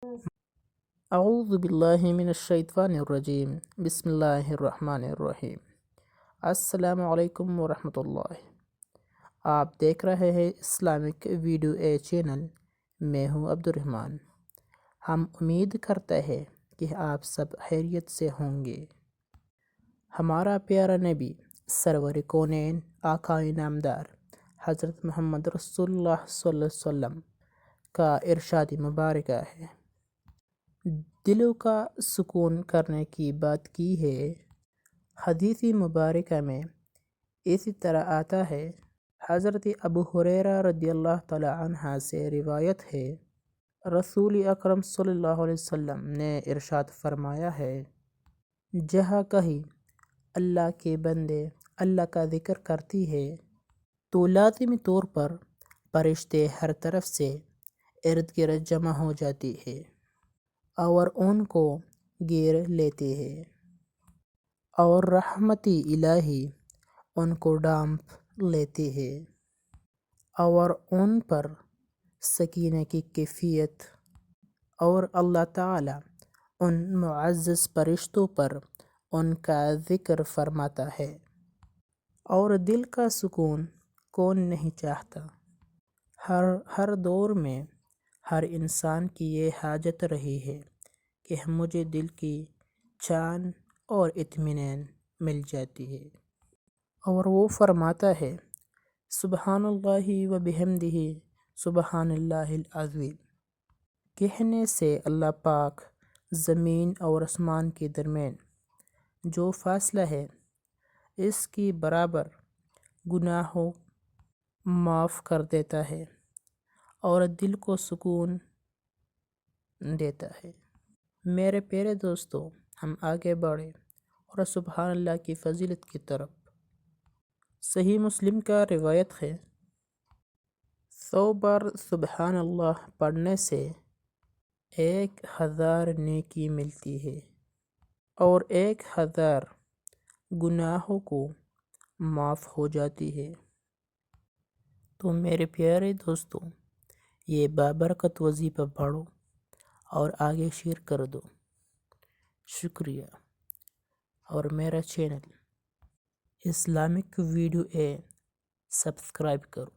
اعوذ باللہ من الشیطان الرجیم، بسم اللہ الرحمن الرحیم۔ السلام علیکم ورحمۃ اللہ۔ آپ دیکھ رہے ہیں اسلامک ویڈیو اے چینل۔ میں ہوں عبد الرحمن۔ ہم امید کرتے ہیں کہ آپ سب خیریت سے ہوں گے۔ ہمارا پیارا نبی سرور کونین آقا نامدار حضرت محمد رسول اللہ صلی اللہ علیہ وسلم کا ارشاد مبارکہ ہے، دلوں کا سکون کرنے کی بات کی ہے۔ حدیث مبارکہ میں اسی طرح آتا ہے۔ حضرت ابو ہریرہ رضی اللہ تعالی عنہ سے روایت ہے، رسول اکرم صلی اللہ علیہ وسلم نے ارشاد فرمایا ہے، جہاں کہیں اللہ کے بندے اللہ کا ذکر کرتی ہے تو لازمی طور پر فرشتے ہر طرف سے ارد گرد جمع ہو جاتی ہے اور ان کو گھیر لیتے ہیں، اور رحمتی الہی ان کو ڈھانپ لیتے ہیں، اور ان پر سکینہ کی کیفیت، اور اللہ تعالی ان معزز فرشتوں پر ان کا ذکر فرماتا ہے۔ اور دل کا سکون کون نہیں چاہتا؟ ہر دور میں ہر انسان کی یہ حاجت رہی ہے کہ مجھے دل کی چین اور اطمینان مل جاتی ہے۔ اور وہ فرماتا ہے، سبحان اللہ و بحمدہ سبحان اللہ العظیم۔ کہنے سے اللہ پاک زمین اور آسمان کے درمیان جو فاصلہ ہے اس کی برابر گناہوں معاف کر دیتا ہے اور دل کو سکون دیتا ہے۔ میرے پیارے دوستو، ہم آگے بڑھیں اور سبحان اللہ کی فضیلت کی طرف۔ صحیح مسلم کا روایت ہے، 100 بار سبحان اللہ پڑھنے سے 1000 نیکی ملتی ہے اور 1000 گناہوں کو معاف ہو جاتی ہے۔ تو میرے پیارے دوستو، یہ بابرکت وظیفہ پڑھو اور آگے شیئر کر دو۔ شکریہ۔ اور میرا چینل اسلامک ویڈیو اے سبسکرائب کرو۔